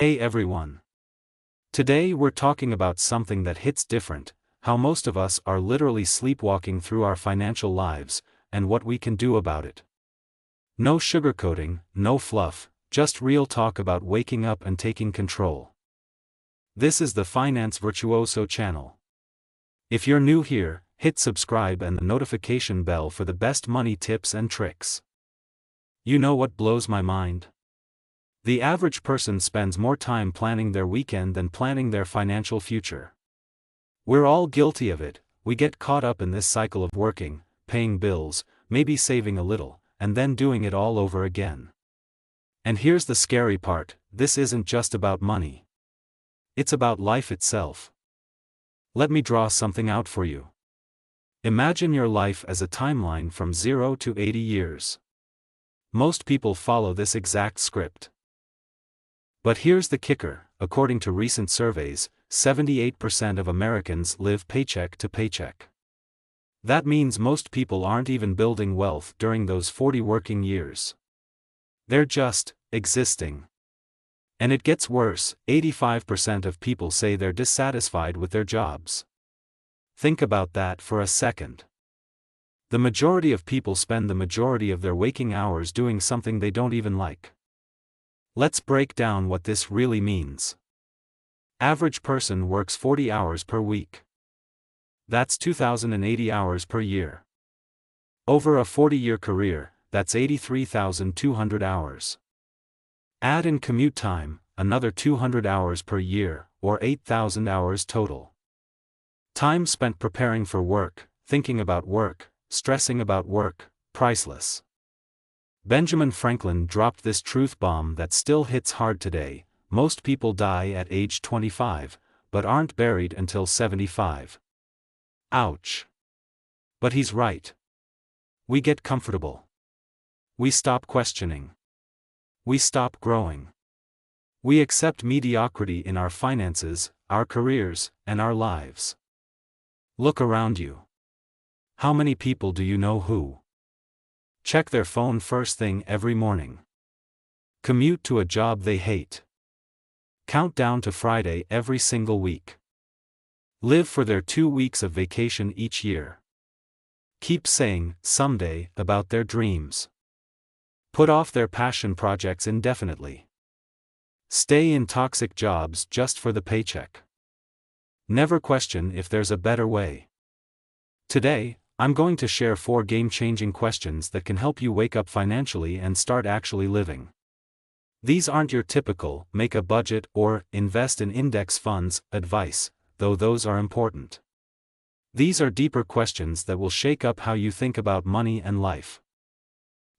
Hey everyone. Today we're talking about something that hits different, how most of us are literally sleepwalking through our financial lives, and what we can do about it. No sugarcoating, no fluff, just real talk about waking up and taking control. This is the Finance Virtuoso channel. If you're new here, hit subscribe and the notification bell for the best money tips and tricks. You know what blows my mind? The average person spends more time planning their weekend than planning their financial future. We're all guilty of it. We get caught up in this cycle of working, paying bills, maybe saving a little, and then doing it all over again. And here's the scary part, this isn't just about money. It's about life itself. Let me draw something out for you. Imagine your life as a timeline from 0 to 80 years. Most people follow this exact script. But here's the kicker, according to recent surveys, 78% of Americans live paycheck to paycheck. That means most people aren't even building wealth during those 40 working years. They're just existing. And it gets worse, 85% of people say they're dissatisfied with their jobs. Think about that for a second. The majority of people spend the majority of their waking hours doing something they don't even like. Let's break down what this really means. Average person works 40 hours per week. That's 2,080 hours per year. Over a 40-year career, that's 83,200 hours. Add in commute time, another 200 hours per year, or 8,000 hours total. Time spent preparing for work, thinking about work, stressing about work, priceless. Benjamin Franklin dropped this truth bomb that still hits hard today: most people die at age 25, but aren't buried until 75. Ouch. But he's right. We get comfortable. We stop questioning. We stop growing. We accept mediocrity in our finances, our careers, and our lives. Look around you. How many people do you know who check their phone first thing every morning? Commute to a job they hate. Count down to Friday every single week. Live for their 2 weeks of vacation each year. Keep saying, someday, about their dreams. Put off their passion projects indefinitely. Stay in toxic jobs just for the paycheck. Never question if there's a better way. Today, I'm going to share 4 game-changing questions that can help you wake up financially and start actually living. These aren't your typical, make a budget or invest in index funds advice, though those are important. These are deeper questions that will shake up how you think about money and life.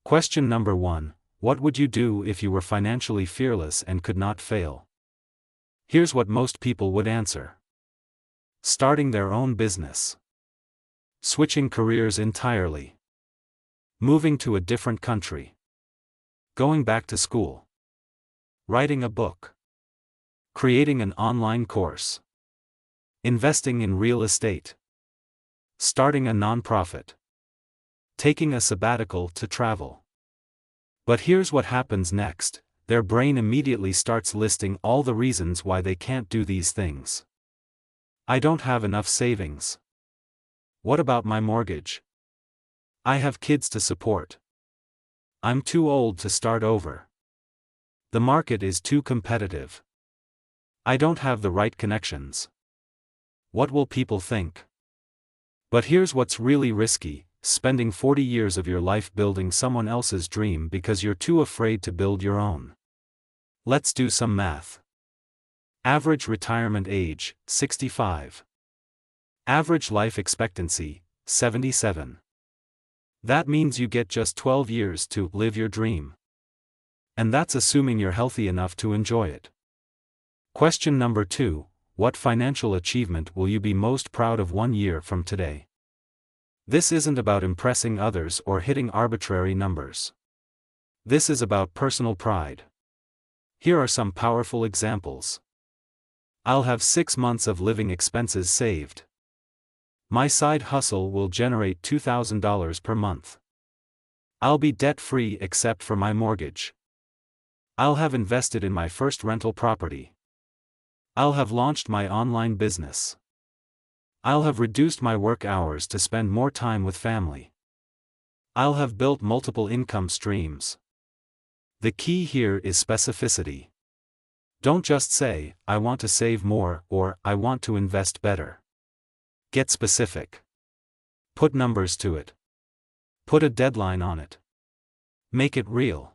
Question number 1, what would you do if you were financially fearless and could not fail? Here's what most people would answer. Starting their own business. Switching careers entirely. Moving to a different country. Going back to school. Writing a book. Creating an online course. Investing in real estate. Starting a nonprofit. Taking a sabbatical to travel. But here's what happens next, their brain immediately starts listing all the reasons why they can't do these things. I don't have enough savings. What about my mortgage? I have kids to support. I'm too old to start over. The market is too competitive. I don't have the right connections. What will people think? But here's what's really risky, spending 40 years of your life building someone else's dream because you're too afraid to build your own. Let's do some math. Average retirement age, 65. Average life expectancy, 77. That means you get just 12 years to live your dream. And that's assuming you're healthy enough to enjoy it. Question number 2, what financial achievement will you be most proud of 1 year from today? This isn't about impressing others or hitting arbitrary numbers. This is about personal pride. Here are some powerful examples. I'll have 6 months of living expenses saved. My side hustle will generate $2,000 per month. I'll be debt-free except for my mortgage. I'll have invested in my first rental property. I'll have launched my online business. I'll have reduced my work hours to spend more time with family. I'll have built multiple income streams. The key here is specificity. Don't just say, I want to save more, or I want to invest better. Get specific. Put numbers to it. Put a deadline on it. Make it real.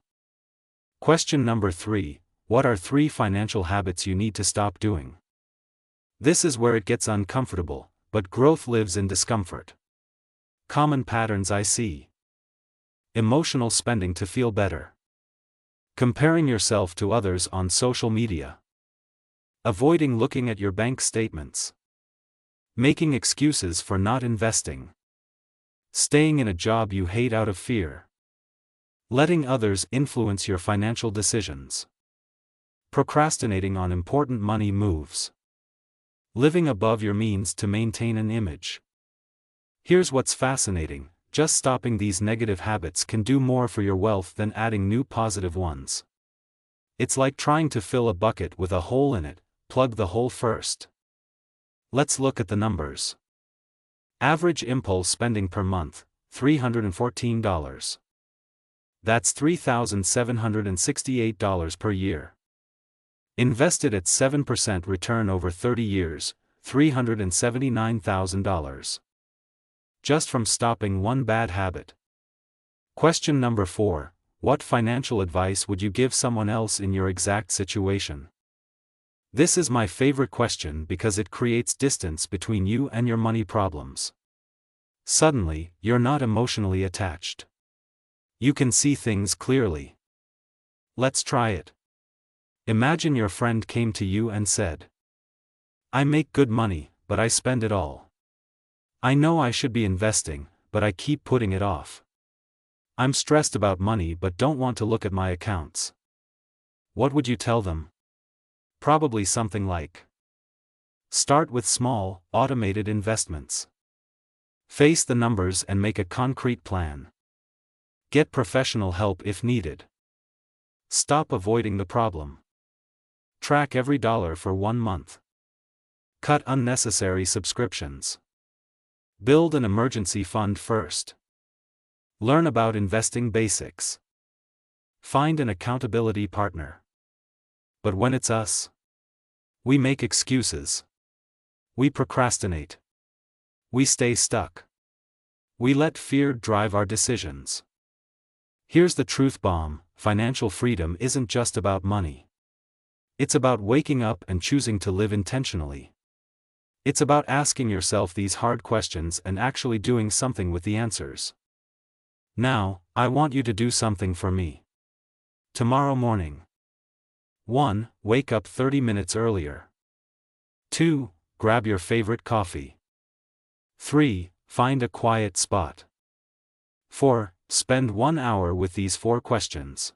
Question number 3. What are 3 financial habits you need to stop doing? This is where it gets uncomfortable, but growth lives in discomfort. Common patterns I see. Emotional spending to feel better. Comparing yourself to others on social media. Avoiding looking at your bank statements. Making excuses for not investing. Staying in a job you hate out of fear. Letting others influence your financial decisions. Procrastinating on important money moves. Living above your means to maintain an image. Here's what's fascinating: just stopping these negative habits can do more for your wealth than adding new positive ones. It's like trying to fill a bucket with a hole in it. Plug the hole first. Let's look at the numbers. Average impulse spending per month, $314. That's $3,768 per year. Invested at 7% return over 30 years, $379,000. Just from stopping one bad habit. Question number 4. What financial advice would you give someone else in your exact situation? This is my favorite question because it creates distance between you and your money problems. Suddenly, you're not emotionally attached. You can see things clearly. Let's try it. Imagine your friend came to you and said, I make good money, but I spend it all. I know I should be investing, but I keep putting it off. I'm stressed about money but don't want to look at my accounts. What would you tell them? Probably something like, start with small, automated investments. Face the numbers and make a concrete plan. Get professional help if needed. Stop avoiding the problem. Track every dollar for 1 month. Cut unnecessary subscriptions. Build an emergency fund first. Learn about investing basics. Find an accountability partner. But when it's us, we make excuses. We procrastinate. We stay stuck. We let fear drive our decisions. Here's the truth bomb: financial freedom isn't just about money. It's about waking up and choosing to live intentionally. It's about asking yourself these hard questions and actually doing something with the answers. Now, I want you to do something for me. Tomorrow morning. 1. Wake up 30 minutes earlier. 2. Grab your favorite coffee. 3. Find a quiet spot. 4. Spend 1 hour with these 4 questions.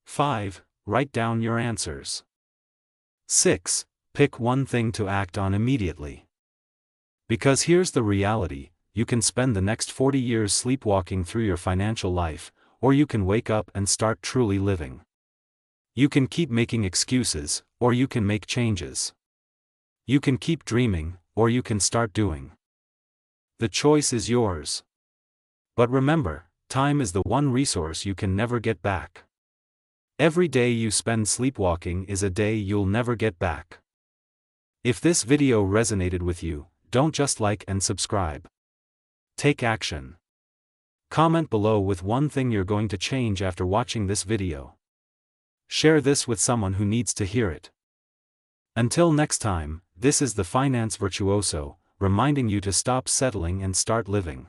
5. Write down your answers. 6. Pick one thing to act on immediately. Because here's the reality: you can spend the next 40 years sleepwalking through your financial life, or you can wake up and start truly living. You can keep making excuses, or you can make changes. You can keep dreaming, or you can start doing. The choice is yours. But remember, time is the one resource you can never get back. Every day you spend sleepwalking is a day you'll never get back. If this video resonated with you, don't just like and subscribe. Take action. Comment below with one thing you're going to change after watching this video. Share this with someone who needs to hear it. Until next time, this is the Finance Virtuoso, reminding you to stop settling and start living.